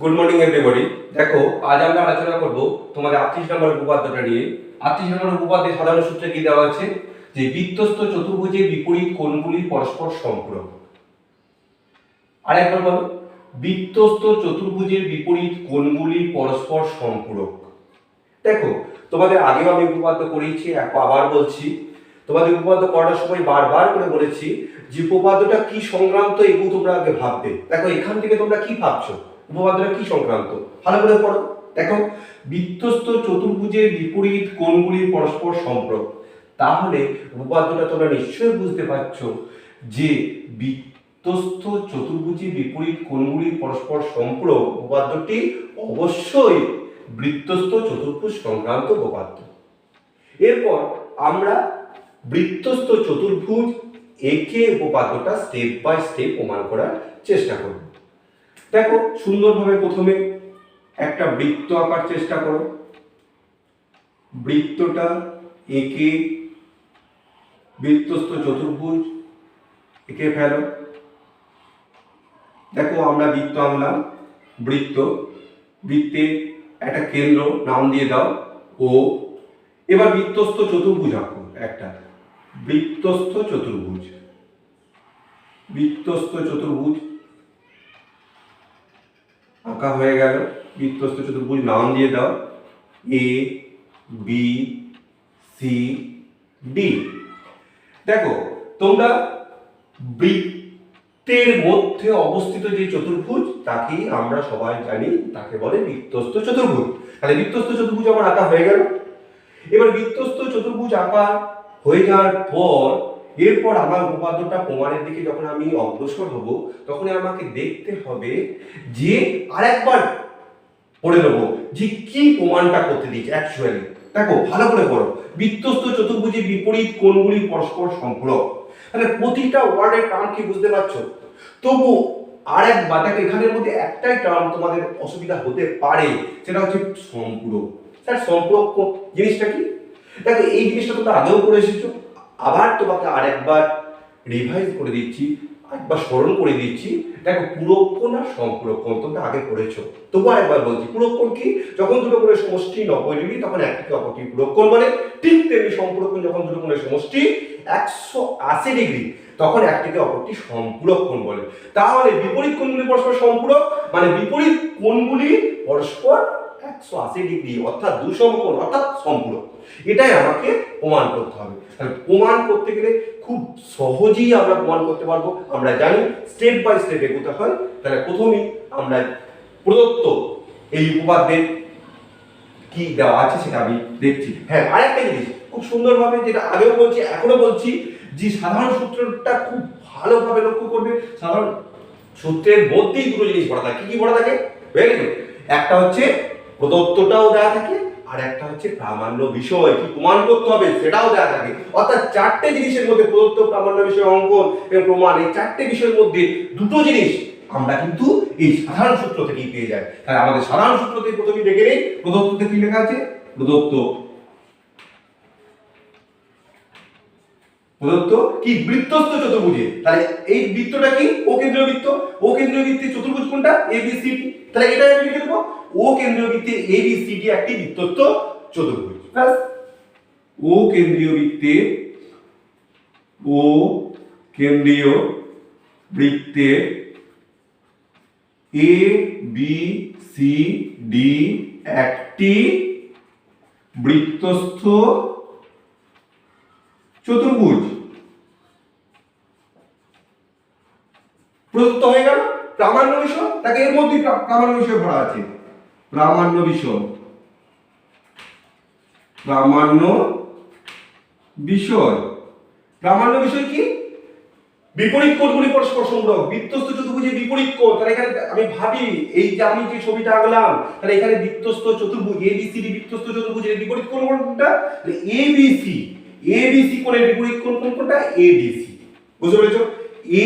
Good morning everybody. দেখো, আজ আমরা আলোচনা করব তোমাদের 38 নম্বর উপপাদ্যটা নিয়ে। 38 নম্বর উপপাদ্যে সাধারণ সূত্রে কি দেওয়া আছে যে বৃত্তস্থ চতুর্ভুজের বিপরীত কোণগুলির পরস্পর সম্পূরক। আরেকবার বলো, বৃত্তস্থ চতুর্ভুজের বিপরীত কোণগুলির পরস্পর সম্পূরক। দেখো, তোমাদের আগেও আমি উপপাদ্য করেছি, আবার বলছি, তোমাদের উপপাদ্য করার সময় বারবার করে বলেছি যে উপপাদ্যটা কি সংক্রান্ত এগুলো তোমরা আগে ভাববে। দেখো, এখান থেকে তোমরা কি ভাবছো, উপপাদ্যটা কি সংক্রান্ত ভালো করে পড়ো। দেখো, বৃত্তস্থ চতুর্ভুজের বিপরীত কোণগুলির পরস্পর সম্পর্ক, তাহলে উপপাদ্যটা তোমরা নিশ্চয়ই বুঝতে পারছো যে বৃত্তস্থ চতুর্ভুজের বিপরীত কোণগুলির পরস্পর সম্পর্ক উপপাদ্যটি অবশ্যই বৃত্তস্থ চতুর্ভুজ সংক্রান্ত উপপাদ্য। এরপর আমরা বৃত্তস্থ চতুর্ভুজ একে উপপাদ্যটা স্টেপ বাই স্টেপ প্রমাণ করার চেষ্টা করব। দেখো, সুন্দরভাবে প্রথমে একটা বৃত্ত আঁকার চেষ্টা করো। বৃত্তটা একে, বৃত্তস্থ চতুর্ভুজ একে ফেলো। দেখো, আমরা বৃত্ত আঁকলাম, বৃত্তে একটা কেন্দ্র নাম দিয়ে দাও ও। এবার বৃত্তস্থ চতুর্ভুজ আঁকো একটা, বৃত্তস্থ চতুর্ভুজ আঁকা হয়ে গেল। বৃত্তস্থ চতুর্ভুজ নাম দিয়ে দাও এ বি সি ডি। দেখো, তোমরা বৃত্তের মধ্যে অবস্থিত যে চতুর্ভুজ তাকেই আমরা সবাই জানি, তাকে বলে বৃত্তস্থ চতুর্ভুজ। তাহলে বৃত্তস্থ চতুর্ভুজ আমার আঁকা হয়ে গেল। এবার বৃত্তস্থ চতুর্ভুজ আঁকা হয়ে যাওয়ার পর এরপর আমার উপপাদ্যটা প্রমাণের দিকে যখন আমি অগ্রসর হব, তখন আমাকে দেখতে হবে যে আরেকবার পড়ে নেবো যে কি প্রমাণটা করতে দিয়েছে অ্যাকচুয়ালি। দেখো, ভালো করে পড়ো, বৃত্তস্থ চতুর্ভুজের বিপরীত কোণগুলি পরস্পর সম্পূরক। তাহলে প্রতিটা ওয়ার্ডের টার্ম কি বুঝতে পারছো? তবু আরেকবার দেখো, এখানের মধ্যে একটাই টার্ম তোমাদের অসুবিধা হতে পারে, সেটা হচ্ছে সম্পূরক। স্যার, সম্পূরক জিনিসটা কি? দেখো, এই জিনিসটা তোমরা আগেও করে এসেছো, আবার তোমাকে আরেকবার রিভাইজ করে দিচ্ছি, একবার স্মরণ করে দিচ্ছি। দেখো, পুরক্ষণ আর সম্পূরক্ষণ তোমরা আগে পড়েছো, তবু আরেকবার বলছি। পুরক্ষণ কি? যখন দুটো কোণের সমষ্টি 90 ডিগ্রি তখন একটিকে অপরটি পুরক্ষণ বলে। ঠিক তেমনি সম্পূরক্ষণ, যখন দুটো কোণের সমষ্টি 180 ডিগ্রি তখন একটিকে অপরটি সম্পূরক্ষণ বলে। তাহলে বিপরীত কোণগুলি পরস্পর সম্পূরক মানে বিপরীত কোণগুলি পরস্পর 180 ডিগ্রি অর্থাৎ দুসমকোণ অর্থাৎ সম্পূরক। এটাই আমাকে প্রমাণ করতে হবে। তাহলে প্রমাণ করতে গেলে খুব সহজেই আমরা প্রমাণ করতে পারবো। আমরা জানি স্টেপ বাই স্টেপ এগোতে হয়। তাহলে প্রথমেই আমরা প্রদত্ত এই উপপাদ্যের কি দেওয়া আছে সেটা আমি দেখছি। হ্যাঁ, আরেকটা জিনিস খুব সুন্দরভাবে, যেটা আগেও বলছি এখনো বলছি, যে সাধারণ সূত্রটা খুব ভালোভাবে লক্ষ্য করবে। সাধারণ সূত্রের মধ্যেই দুটো জিনিস পড়া থাকে। কি পড়া থাকে? Very good. একটা হচ্ছে প্রদত্তটাও দেওয়া থাকে, আর একটা হচ্ছে প্রামাণ্য বিষয় কি প্রমাণ করতে হবে সেটাও দেওয়া থাকে। অর্থাৎ চারটে জিনিসের মধ্যে প্রদত্ত, প্রামাণ্য বিষয়, অঙ্কন এবং প্রমাণ, এই চারটে বিষয়ের মধ্যে দুটো জিনিস আমরা কিন্তু এই সাধারণ সূত্র থেকেই পেয়ে যাই। তাই আমাদের সাধারণ সূত্র থেকে প্রথমে দেখে নেই প্রদত্ততে কি লেখা আছে। প্রদত্ত কি? বৃত্তস্থ চতুর্ভুজে। তাহলে এই বৃত্তটা কি? ও কেন্দ্রীয় বৃত্ত। ও কেন্দ্রীয় বৃত্তের চতুর্ভুজ কোনটা? এবিসিডি। তাহলে এটা আমি লিখে দেব, ও কেন্দ্রীয় বৃত্তের এবিসিডি একটি বৃত্তস্থ চতুর্ভুজ। ব্যাস, ও কেন্দ্রীয় বৃত্তের এ বি সি ডি একটি বৃত্তস্থ চতুর্ভুজ। প্রদত্ত হয়ে গেল। প্রামাণ্য বিষয়, তাকে এর মধ্যে প্রামাণ্য বিষয় ভরা আছে। প্রামাণ্য বিষয় কি? বিপরীত কোণগুলি পরস্পর সম্পূরক। বৃত্তস্থ চতুর্ভুজের বিপরীত কোণ। তাহলে এখানে আমি ভাবি, এই যে আমি যে ছবিটা আঁকলাম, তাহলে এখানে বৃত্তস্থ চতুর্ভুজ এবিসিডি, বৃত্তস্থ চতুর্ভুজের বিপরীত কোণ কোনটা? এবিসি কোণের বিপরীত কোণ কোনটা? এডিসি। বুঝতে পেরেছো?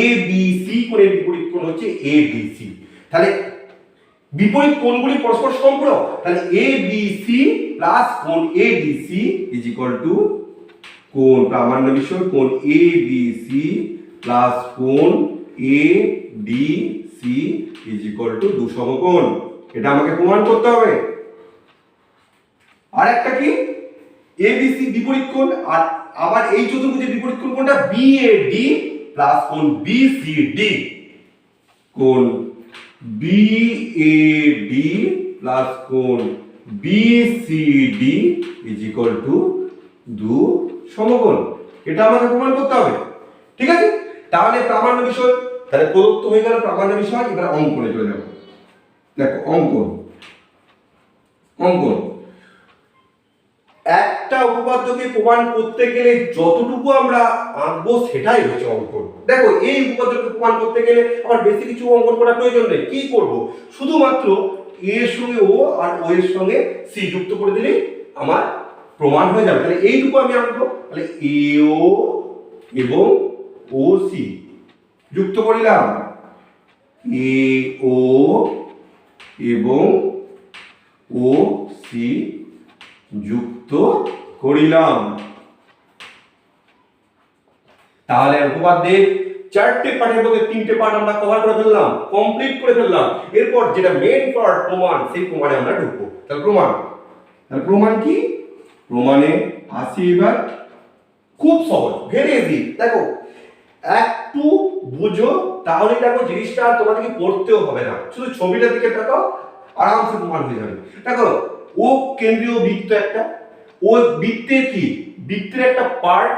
এবিসি কোণের বিপরীত কোণ হচ্ছে এডিসি। তাহলে বিপরীত কোণগুলি পরস্পর সম্পূরক। তাহলে এবিসি প্লাস কোণ এডিসি ইজ ইকুয়াল টু কোণ প্রামাণ্য বিষয় কোণ এবিসি প্লাস কোণ এডিসি ইজ ইকুয়াল টু 2 সমকোণ। এটা আমাকে প্রমাণ করতে হবে। আর একটা কি এবিসি বিপরীত কোণ, আর আবার এই চতুর্ভুজের বিপরীত কোণ কোনটা বিএডি প্লাস কোণ বিসিডি, কোণ বিএডি প্লাস কোণ বিসিডি ইজ ইকুয়াল টু 2 সমকোণ। এটা আমাকে প্রমাণ করতে হবে, ঠিক আছে? তাহলে প্রামাণ্য বিষয় তাহলে প্রদত্ত হয়ে গেল প্রামাণ্য বিষয়। এবার অঙ্কনে চলে যাব। দেখো অঙ্কন, অঙ্কন একটা উপপাদ্যকে প্রমাণ করতে গেলে যতটুকু আমরা আঁকবো সেটাই হচ্ছে অঙ্কন। দেখো এই উপপাদ্যকে প্রমাণ করতে গেলে আবার বেশি কিছু অঙ্কন করার প্রয়োজন নেই। কি করব, শুধুমাত্র এ এর সঙ্গে ও আর ও এর সঙ্গে সি যুক্ত করে দিলেই আমার প্রমাণ হয়ে যাবে। তাহলে এইটুকু আমি আঁকবো। তাহলে এ ও এবং ও সি যুক্ত করিলাম, এ ও এবং ও সি যুক্ত করিলাম। তাহলে উপপাদ্যের 4টে পার্টের মধ্যে 3টে পার্ট আমরা কভার করে ফেললাম, কমপ্লিট করে ফেললাম। এরপর যেটা মেইন পার্ট প্রমাণ, সেই প্রমাণে আমরা ঢুকবো। তাহলে প্রমাণ, তাহলে প্রমাণ কি? প্রমাণে আসি এবার। খুব সহজ, ভেরি ইজি। দেখো একটু বুঝো তাহলে দেখো জিনিসটা তোমাদেরকে পড়তেও হবে না, শুধু ছবিটার দিকে তাকাও, আরামসে প্রমাণ হয়ে যাবে। দেখো ও কেন্দ্রীয় বৃত্ত একটা, ও বৃত্তের কি, বৃত্তের একটা পার্ট,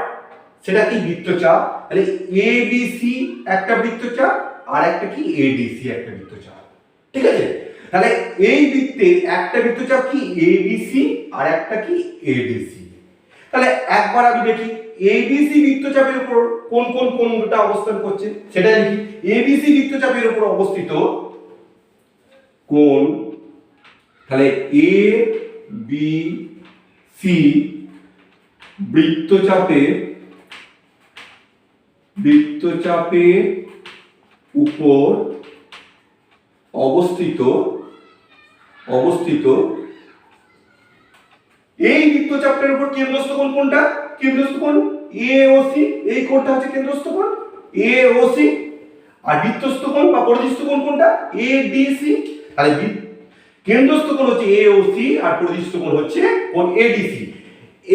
সেটা কি বৃত্তচাপ। তাহলে এ বি সি একটা বৃত্তচাপ, আর একটা কি এডিসি একটা বৃত্তচাপ, ঠিক আছে? তাহলে এই বৃত্তের একটা বৃত্তচাপ কি এবিসি, আর একটা কি এডিসি। তাহলে একবার আমি দেখি এবিসি বৃত্তচাপের উপর কোন কোন কোণটা অবস্থান করছে সেটা লিখি। এবিসি বৃত্তচাপের উপর অবস্থিত কোণ, তাহলে এ বি সি বৃত্তচাপের উপর অবস্থিত এই বৃত্তচাপের উপর কেন্দ্রস্থ কোণ কোনটা? কেন্দ্রস্থ কোণ এ ও সি। এই কোণটা হচ্ছে কেন্দ্রস্থ কোণ এ ও সি। আর বৃত্তস্থ কোণ বা পরিধিস্থ কোণ কোনটা? A D C. তাহলে কেন্দ্রস্থ কোণ হচ্ছে এ ও সি, আর পরিধিস্থ কোণ হচ্ছে কোণ এডিসি।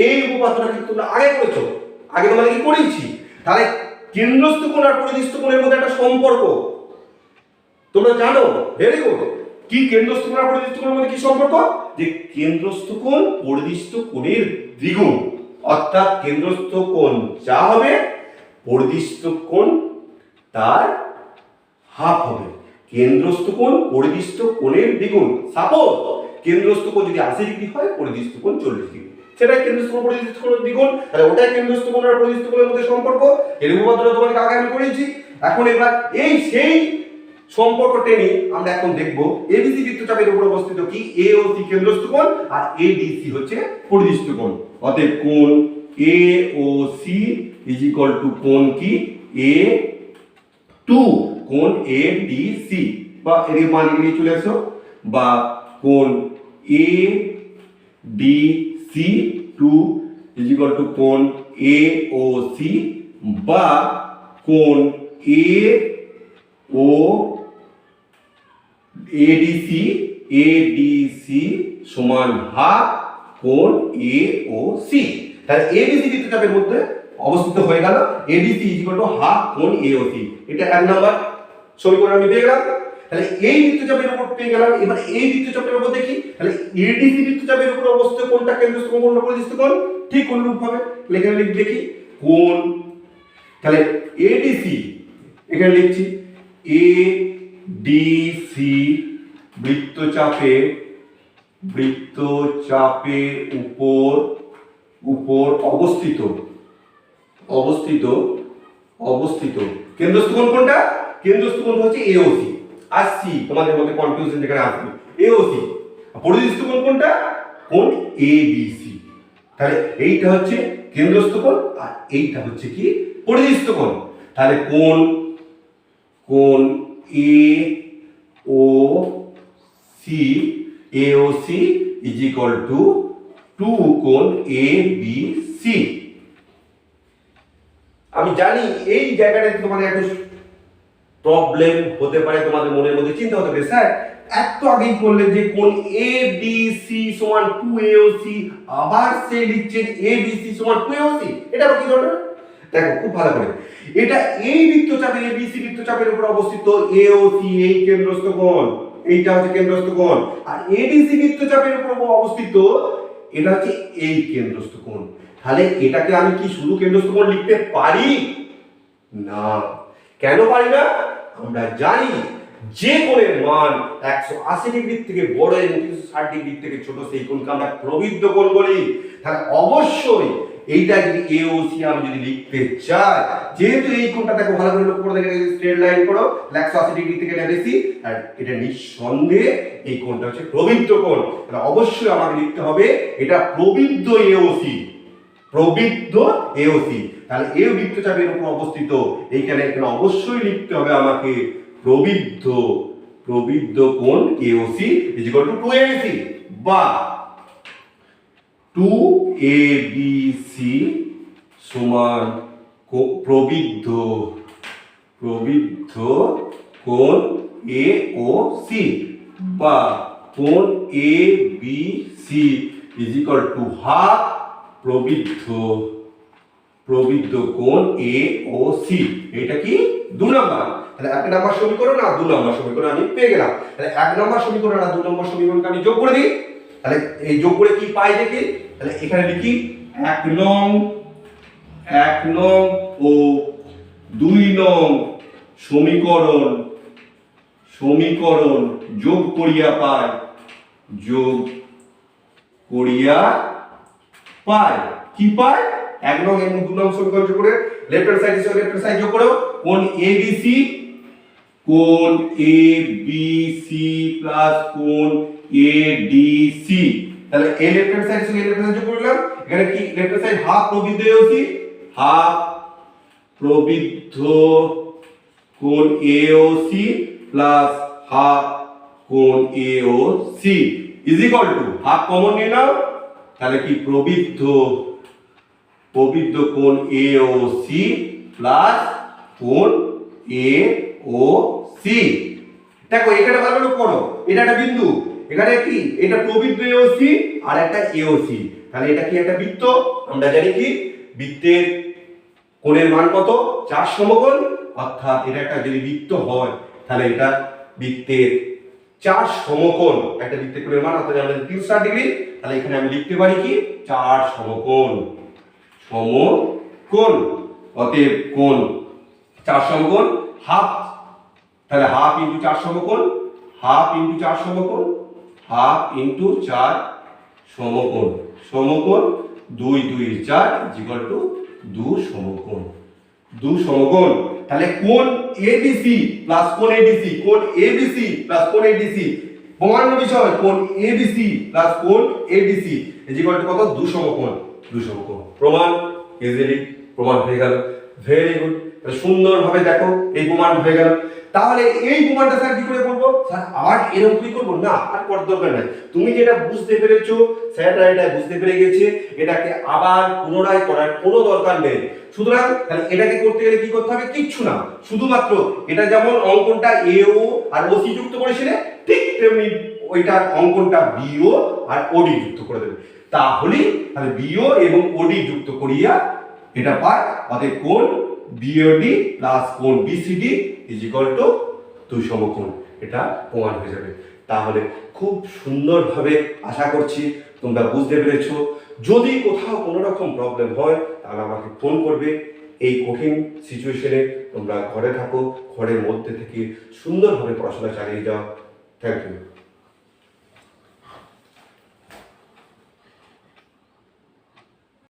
এই উপপাদ্যটা কিন্তু তোমরা আগে করেছো, আগে তোমাদের কি করেছি। তাহলে কেন্দ্রস্থ কোণ আর পরিধিস্থ কোণের মধ্যে একটা সম্পর্ক তোমরা জানো, ভেরি গুড। কি কেন্দ্রস্থ কোণ আর পরিধিস্থ কোণের মধ্যে কি সম্পর্ক? যে কেন্দ্রস্থ কোণ পরিধিস্থ কোণের দ্বিগুণ, অর্থাৎ কেন্দ্রস্থ কোণ যা হবে পরিধিস্থ কোণ তার হাফ হবে। কেন্দ্রস্থ কোণ পরিধিস্থ কোণের দ্বিগুণ। সাপোজ কেন্দ্রস্থ কোণ যদি 80 ডিগ্রি হয়, পরিধিস্থ কোণ 40 ডিগ্রি, সেটাই কেন্দ্রস্থ কোণ পরিধিস্থ কোণের দ্বিগুণ। তাহলে ওটাই কেন্দ্রস্থ কোণ আর পরিধিস্থ কোণের মধ্যে সম্পর্ক। এর উপপাদ্যটা তোমাকে আগে আমি করেছি। এখন এবার এই সেই সম্পর্ক টেনে আমরা এখন দেখব এবিসি বৃত্তচাপের উপর অবস্থিত কি এ ও সি কেন্দ্রস্থ কোণ, আর এডিসি হচ্ছে পরিধিস্থ কোণ। অতএব কোণ A O C is equal to কোণ কি এ টু কোণ এ ডি সি, বা এর মান নিয়ে চলে আসো, বা কোণ A D C two is equal to কোণ এ ও সি, বা কোণ এ ও এডিসি সমান হাফ কোণ এ ও সি। তাহলে এবিসি বৃত্তচাপের মধ্যে অবস্থিত হয়ে গেল ADC is equal to half কোণ এ ও সি। এটা এক নাম্বার সমীকরণ আমি পেয়ে গেলাম। তাহলে এই বৃত্তচাপের উপর পেয়ে গেলাম। এবার এই বৃত্তচাপের উপর দেখি, তাহলে এডিসি বৃত্তচাপের উপর অবস্থিত কোণটা কেন্দ্রস্থ কোণ কোনটা পরিধিস্থ কোণ, ঠিক অনুরূপ ভাবে এখানে দেখি কোণ, তাহলে এডিসি এখানে লিখছি এ ডি সি বৃত্তচাপের উপর অবস্থিত কেন্দ্রস্থ কোণ কোনটা? কেন্দ্রস্থ কোণ হচ্ছে এওসি। আর সি তোমাদের মধ্যে কনফিউশন যেখানে আসবে, এওসি। পরিধিস্থ কোণ কোনটা? কোণ এবিসি। তাহলে এইটা হচ্ছে কেন্দ্রস্থ কোণ, আর এইটা হচ্ছে কি পরিধিস্থ কোণ। তাহলে কোণ A O C is equal two 2 কোণ এ বি সি। আমি জানি এই জায়গাটা তোমাদের একটু প্রবলেম হতে পারে, তোমাদের মনের মধ্যে চিন্তা হতে পারে স্যার একটু আগেই করলে যে কোন এবিসি সমান 2AOC, আবার সে লিখছেন এবিসি সমান 2AOC, এটা কি ধরনের? দেখো খুব ভালো করে, এটা এই বৃত্তচাপের এবিসি বৃত্তচাপের উপর অবস্থিত এওসি এই কেন্দ্রস্থ কোণ, এইটা হচ্ছে কেন্দ্রস্থ কোণ, আর এবিসি বৃত্তচাপের উপর অবস্থিত এটা হচ্ছে এই কেন্দ্রস্থ কোণ। তাহলে এটাকে আমি কি শুধু কেন্দ্রস্থ কোণ লিখতে পারি না? কেন পারি না? আমরা জানি যে কোণের মান 180 ডিগ্রি থেকে বড় এবং 360 ডিগ্রি থেকে ছোট সেই কোণকে আমরা প্রবৃদ্ধ কোণ বলি। তাহলে অবশ্যই এইটা যদি এওসি আমি যদি লিখতে চাই, যেহেতু এই কোণটা দেখো ভালো করে লক্ষ্য করে দেখে স্ট্রেট লাইন করো, 180 ডিগ্রি থেকে এটা বেশি, আর এটা নিঃসন্দেহে এই কোণটা হচ্ছে প্রবৃদ্ধ কোণ। তাহলে অবশ্যই আমাকে লিখতে হবে এটা প্রবৃদ্ধ এওসি, প্রবৃদ্ধ এওসি। তাহলে এই বৃত্তচাপের উপর অবস্থিত এইখানে এখানে অবশ্যই লিখতে হবে আমাকে প্রবৃদ্ধ, প্রবৃদ্ধ কোণ AOC is equal two 2ABC, বা 2ABC সমান প্রবৃদ্ধ, প্রবৃদ্ধ কোণ AOC, বা কোণ ABC is equal to half প্রবৃদ্ধ, প্রবৃদ্ধ কোণ AOC। এটা কি 2 নাম্বার। তাহলে 1 নাম্বার সমীকরণ আর 2 নাম্বার সমীকরণ আমি পেয়ে গেলাম। তাহলে 1 নাম্বার সমীকরণ আর 2 নাম্বার সমীকরণকে আমি যোগ করে দিই। তাহলে এই যোগ করে কি পাই দেখি, তাহলে এখানে লিখি 1 নং ও 2 নং সমীকরণ, সমীকরণ যোগ করিয়া পাই, যোগ করিয়া পাই কি পাই? 1 নং এবং 2 নং সমীকরণ যোগ করে লেফট হ্যান্ড সাইড হিসেবে লেফট হ্যান্ড সাইড যোগ করো, কোণ এবিসি, কোণ এবিসি প্লাস কোণ এডিসি। তাহলে এই লেফট হ্যান্ড সাইড সঙ্গে লেফট হ্যান্ড যোগ করলাম, এখানে কি লেফট হ্যান্ড সাইড হাফ প্রবৃদ্ধ এওসি, হাফ প্রবৃদ্ধ কোণ এওসি প্লাস হাফ কোণ AOC is equal to half common নিয়ে নাও, তাহলে কি প্রবৃদ্ধ, প্রবৃদ্ধ কোণ এওসি প্লাস কোণ এওসি। দেখো এখানে ভালো করে করো, এটা একটা বিন্দু, এখানে কি এটা প্রবৃদ্ধ এওসি আর একটা এওসি, তাহলে এটা কি একটা বৃত্ত। আমরা জানি কি বৃত্তের কোণের মান কত? 4 সমকোণ, অর্থাৎ এটা একটা যদি বৃত্ত হয় তাহলে এটা বৃত্তের 4 সমকোণ, একটা বৃত্তের কোণের মান অর্থাৎ আমরা 360 ডিগ্রি, তাহলে এখানে আমি লিখতে পারি কি 4 সমকোণ, সমকোণ। অতএব কোণ 4 সমকোণ হাফ, তাহলে হাফ ইনটু 4 সমকোণ, হাফ ইনটু 4 সমকোণ, হাফ ইনটু 4 সমকোণ, সমকোণ 2 2 4 ইজ ইকুয়াল টু 2 সমকোণ, 2 সমকোণ। তাহলে কোণ এবিসি প্লাস কোণ এডিসি, কোণ এবিসি প্লাস কোণ এডিসি, প্রমাণ বিষয় কোণ এবিসি প্লাস কোণ এডিসি ইজ ইকুয়াল টু কত? 2 সমকোণ, 2 সমকোণ। প্রমাণ ইজিলি প্রমাণ হয়ে গেল। ভেরি গুড, সুন্দরভাবে দেখো এই প্রমাণ হয়ে গেল। তাহলে এই প্রমাণটা স্যার কি করে করবো? স্যার আর এরকম কি করবো না, আর করার দরকার নাই। তুমি যেটা বুঝতে পেরেছো, স্যাররা এটা বুঝতে পেরে গেছে, এটাকে আবার পুনরায় করার কোনো দরকার নেই। সুতরাং তাহলে এটাকে করতে গেলে কি করতে হবে? কিচ্ছু না, শুধুমাত্র এটা যেমন অঙ্কনটা এও আর ওসি যুক্ত করেছিলে ঠিক তেমনি ওইটার অঙ্কনটা বিও আর ওডি যুক্ত করে দেবে। তাহলে বিও এবং ওডি যুক্ত করিয়া এটা পায়, অতএব কোণ বিওডি প্লাস কোণ বিসিডি ইজ ইকুয়াল টু 2 সমকোণ। এটা প্রমাণ হয়ে যাবে। তাহলে খুব সুন্দরভাবে আশা করছি তোমরা বুঝতে পেরেছো। যদি কোথাও কোনো রকম প্রবলেম হয় তাহলে আমাকে ফোন করবে। এই কঠিন সিচুয়েশনে তোমরা ঘরে থাকো, ঘরের মধ্যে থেকে সুন্দরভাবে পড়াশোনা চালিয়ে যাও। Thank you.